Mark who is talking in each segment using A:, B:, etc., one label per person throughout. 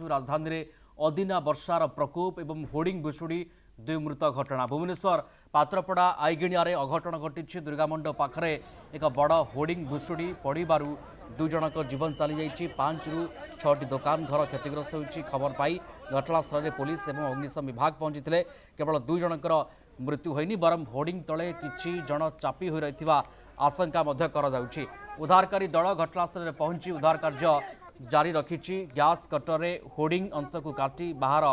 A: राजधानी में अदिना वर्षार प्रकोप एवं होर्डिंग भुशुड़ी दुई मृत घटना। भुवनेश्वर पात्रपड़ा आईगिणिया अघटन घटी दुर्गामंड पाखरे एक बड़ होर्डिंग भुशुड़ी पड़ू दुई जनक जीवन चली जाइए। 5 ରୁ 6टी दुकान घर क्षतिग्रस्त होती। खबर पाई घटनास्थल में पुलिस और अग्निशम विभाग पहुंची केवल 2 जनकर मृत्यु होनी बरम होर्डिंग तले किछि जन चापी हो रही आशंका उद्धारकारी दल घटनास्थल में पहुंची उद्धार कार्य जारी रखी। गैस कटरे होर्डिंग अंश को काटी बाहर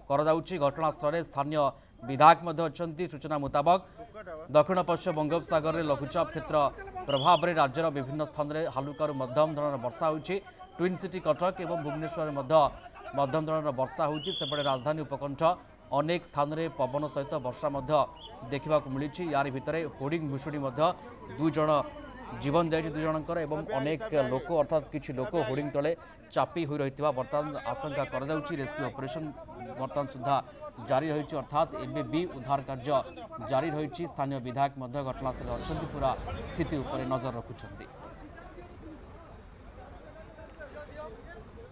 A: घटनास्थल में स्थानीय विधायक अच्छा। सूचना मुताबक दक्षिण पश्चिम बंगोपसागर में लघुचाप क्षेत्र प्रभाव में राज्यर विभिन्न स्थान में हालुका मध्यम धरण वर्षा होती। ट्विन सिटी कटक और भुवनेश्वर में मध्यम धरण वर्षा होती। सेपटे राजधानी उपकंठ अनेक स्थान में पवन सहित वर्षा देखा मिली। यार भितर होर्डिंग भुशुड़ी 2 जन जीवन जाइए 2 जनकर एवं अनेक लोक अर्थात किसी लोक होर्डिंग तले चापी हो रही बर्तमान आशंका कर रेस्क्यू ऑपरेशन बर्तमान सुधा जारी रही अर्थात एबे भी उद्धार कार्य जारी रही। स्थानीय विधायक घटनास्थल अच्छा पूरा स्थिति उपर नजर रखुंट।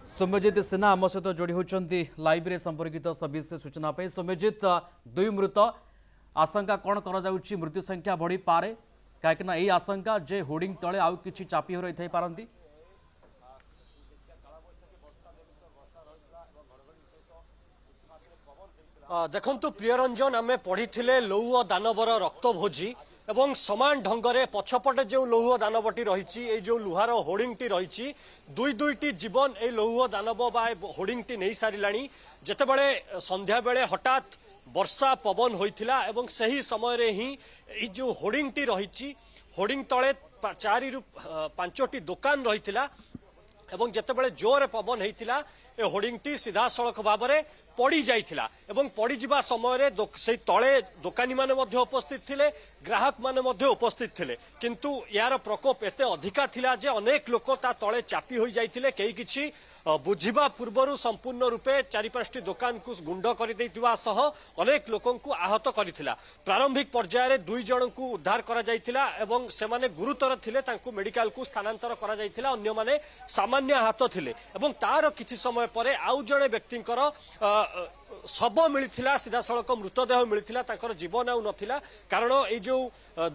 A: सौम्यजित सिन्हा आम सहित जोड़ी होती लाइव रे संपर्कित सविशेष सूचना पे। सौम्यजित 2 मृत आशंका कौन कर मृत्यु संख्या बढ़ी पारे कहीं यही आशंका जे होर्डिंग तले आउ किछि चापी हो रही पारती।
B: देखंतु प्रियरंजन आमे पढ़ी लौह दानवर रक्त भोजी एवं समान ढंगरे पछपटे जो लौह दानवटी रही जो लुहार होर्डिंगटी रही 2-2टी जीवन ए लौह दानव बा होर्डिंगटी नहीं सारिलाणी। जेतेबेले संध्या बेले हठात वर्षा पवन होइथिला एवं सही समय रे ही जो होर्डिंगटी रही होर्डिंग तले 4 ରୁ 5टी दुकान रही एवं जेतेबेले जोर पवन होइथिला ए होर्डिंगटी सीधा सड़क भाव में पड़ी जाइथिला एवं पड़ी जिबा समय रे से तले दुकानी माने मध्य उपस्थित थिले ग्राहक माने मध्य उपस्थित थिले किंतु यार प्रकोप एते अधिका थिला जे अनेक लोक ता तले चापी होई जाइथिले। केही किछि बुझिबा पूर्वरु संपूर्ण रूपे 4-5टी दुकान को गुंड कर दैथिबा सह अनेक लोकंकु आहत करिथिला। प्रारंभिक पर्याय रे 2 जनकु उद्धार करा जाइथिला एवं सेमाने गुरुतर थिले तांकु मेडिकल को स्थानांतर करा जाइथिला। अन्य माने सामान्य आहत थिले एवं तार किछि समय परे आउ जणे व्यक्तिंकर शब मिलता सीधा सड़क मृतदेह मिलता तांकर जीवन आउ नथिला कारण ये जो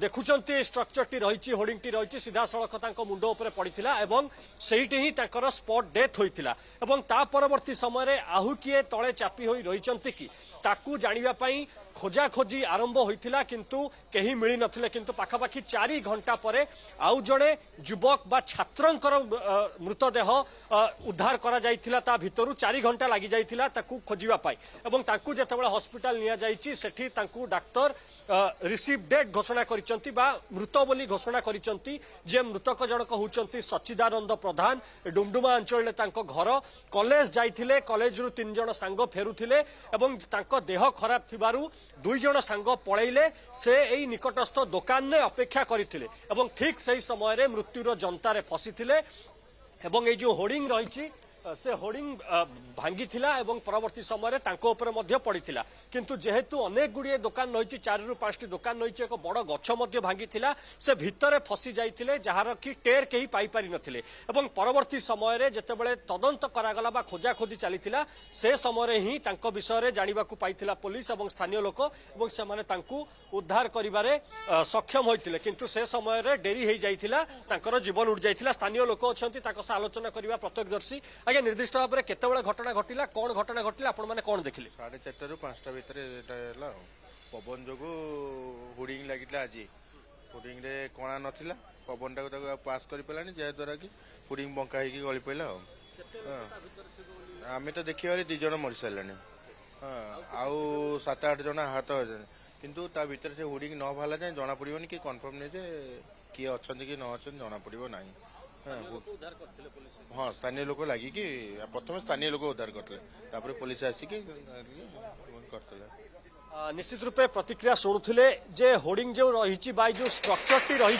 B: देखुचंती स्ट्रक्चर टी रही होर्डिंग टी रही सीधा सड़क तांको मुंड उपरे पड़िथिला एवं सेहिटी ही तांकर स्पॉट डेथ होइथिला एवं ता परवर्ती समय रे आहु किए तळे चापी होई रहिचंती कि ताकू जानिबा पई खोजा खोजी आरंभ होइथिला किंतु केही मिली नथिले। किंतु पाखापाखि 4 घंटा परे आउ जणे युवक बा छात्रंकर मृतदेह उद्धार करा जाइथिला। ता भितरु 4 घंटा लागि जाइथिला ताकू खोजिबा पाई एवं ताकू जेतेबेले हॉस्पिटल निया जाइछि सेठी ताकू डाक्टर रिसीव डेट घोषणा करिसंती बा मृत बोली घोषणा करिसंती। जे मृतक जनक होउचंती सच्चिदानंद प्रधान डुमडुमा अंचल तांको घर कॉलेज जाइथिले कॉलेज रु 3 जण सांग फेरुथिले एवं तांको देह खराब थिबारु 2 जण सांग पळैले से एई निकटस्थ दुकान ने अपेक्षा करिथिले एवं ठीक सही समय रे मृत्युर जंतारे फसिथिले एवं ए जो होर्डिंग रहिछि से होर्डिंग भांगी थिला एवं परवर्ती समय तांको ऊपर मध्य पड़ीथिला किंतु जेहेतु अनेक गुड़िए दुकान रही 4 ରୁ 5टी दुकान रही एक बड़ गछ मध्य भांगी थिला से भितरे फसी जाइथिले जहार कि टेर केही पाई पारि नथिले एवं परवर्ती समय रे जेतेबेले तदंत करागला बा खोजा खोजी चलीथिला से समय ही तांको विषय रे जानिबाकू पाइथिला पुलिस एवं स्थानीय लोक एवं से माने तांकू उद्धार करिबारे सक्षम होइथिले किंतु से समय रे डेरी हेई जाइथिला तांकर जीवन उड़ जाइथिला। स्थानीय लोक अछंती ताको से आलोचना करिबा प्रत्यक्षदर्शी आगे निर्दिष्ट भाव में केतेबेले घटना घटिला कौन घटना घटिला आपण माने कौन देखिले?
C: 4:30 ରୁ 5ଟା ଭିତରେ ଏଟା ହେଲା ପବନ ଯୋଗୁ ହୋର୍ଡିଂ ଲାଗିଥିଲା। ଆଜି ହୋର୍ଡିଂ ରେ କଣା ନଥିଲା ପବନଟାକୁ ତାକୁ ପାସ୍ କରି ପଲାନି ଯାହା ଦ୍ୱାରା କି ହୋର୍ଡିଂ ବଙ୍କା ହେଇକି ଗଳି ପଇଲା। ଆମେ ତ ଦେଖିବାରେ 2 ଜଣ ମରି ସାରିଲାଣି ଆଉ 7-8 ଜଣ ଆହତ ହେଲେଣି କିନ୍ତୁ ତା ଭିତରେ ସେ ହୋର୍ଡିଂ न भाला जाए जना पड़िबनी कि कन्फर्म नहीं जे किए अछंती कि न अछंती जना पड़िबो नाही। हाँ स्थानीय लोक लगी कि प्रथम स्थानीय लोक उद्धार करते पुलिस आसिक करते।
B: निश्चित रूपे प्रतिक्रिया शुणुले जे होर्डिंग जो रही जो स्ट्रक्चर टी रही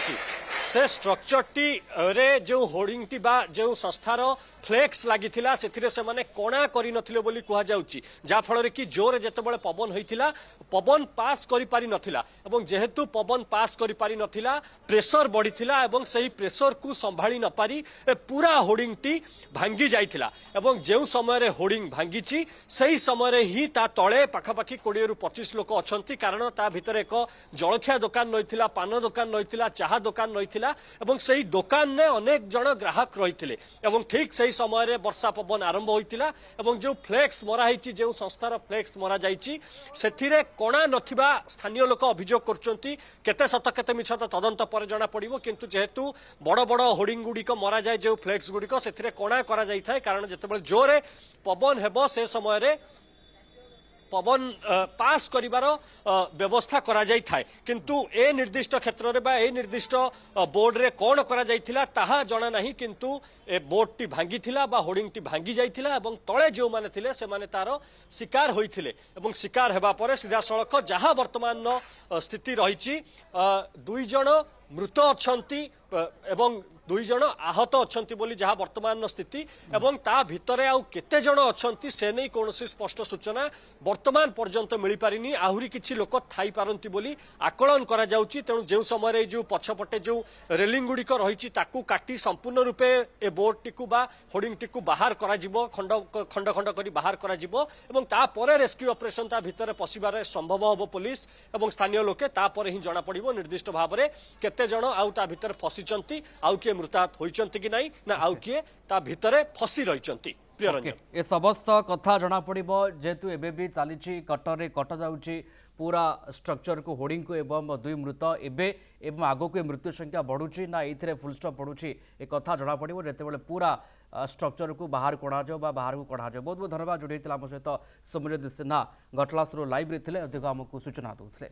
B: से स्ट्रक्चरटी रे जो होर्डिंग टी बा जो संस्थार फ्लेक्स लागिथिला सेथिरे से माने कोणा करि नथिले बोली कुहा जाउची जा फଳରେ कि जोर जेतेबेले पवन होइथिला पवन पास करि पारि नथिला एवं जेहेतु पवन पास करि पारि नथिला प्रेशर बढ़िथिला एवं सही प्रेशर को संभाळी न पारि पूरा होर्डिंग टी भांगी जाइथिला एवं जेउ समय रे होर्डिंग भांगीची सही समय रे ही ता तळे पाखापाखी 20 रु 25 लोक अछंती कारण ता भितर एक जलखिया दुकान रहिथिला पान दुकान रहिथिला चाहा दुकान रहिथिला एवं सही दुकान ने अनेक जण ग्राहक रहिथिले एवं ठीक सही समय रे वर्षा पवन आरंभ होइतिला एवं जो फ्लेक्स मरा हिची जो संस्थार फ्लेक्स मरा जाइची सेथिरे कोणा नथिबा स्थानीय लोक अभियोग करचंती केते सत केते मिछ त तदंत पर जणा पड़िबो किंतु जेहेतु बड़ बड़ होर्डिंग गुडी को मरा जाय जो फ्लेक्स गुडी को सेथिरे कोणा करा जाय थाय कारण जेतेबेले जोरे पवन हेबो से समय रे पवन पास करिवार व्यवस्था करा जाय थाय किंतु ए निर्दिष्ट क्षेत्र रे बा ए निर्दिष्ट बोर्ड रे कोन करा जायथिला ताहा जणा नाही किंतु ए बोर्ड टी भांगी थिला बा होर्डिंग टी भांगी जायथिला एवं तळे जो माने थिले से माने तार शिकार होइथिले एवं शिकार हेबा परे सीधा सड़क जहा वर्तमान स्थिति रहिछि 2 जण मृत अछंती एवं 2 जण आहत अछंती बोली जहा वर्तमान स्थिति एवं ता भितरे आउ केते जण अछंती से नै कोनोसी स्पष्ट सूचना वर्तमान पर्यंत मिली पारिनी आहुरी किछि लोक थाई पारंती बोली आकलन करा जाउची तेणु जे समय रे जो पछपटे जो रेलिंग गुडी को रहिछि ताकू काटी संपूर्ण रूपे ए बोर्ड टिकू बा होर्डिंग टिकू बाहर करा जिवो खंड खंड खंड करी बाहर करा जिवो एवं ता परे रेस्क्यू ऑपरेशन ता भितरे पसिबारे संभव होबो पुलिस एवं स्थानीय लोके ता परे ही जणा पड़िबो निर्दिष्ट भाबरे केते जण आउ ता भितरे फसिचंती आउ के मृताहत होइचंती कि नाही ना आउ किए ता भितरे फसी रहिचंती प्रियरंजन
A: ए समस्त कथा जना पड़िबो जेतु एबे भी चलीची कटरे कट जाउची पूरा स्ट्रक्चर को होर्डिंग को एवं 2 मृत एबे एवं आगो को मृत्यु संख्या बढ़ुची ना एथिरे फुल स्टॉप पड़ुची ए कथा जना पड़िबो जेते बेले पूरा स्ट्रक्चर को बाहर कढा जो बा बाहर को कढा जो बहुत बहुत धन्यवाद जोड़े आम सहित सौम्यज्योति सिन्हा घटनास्थल लाइव रे थिले अधिक आमको सूचना दउथिले।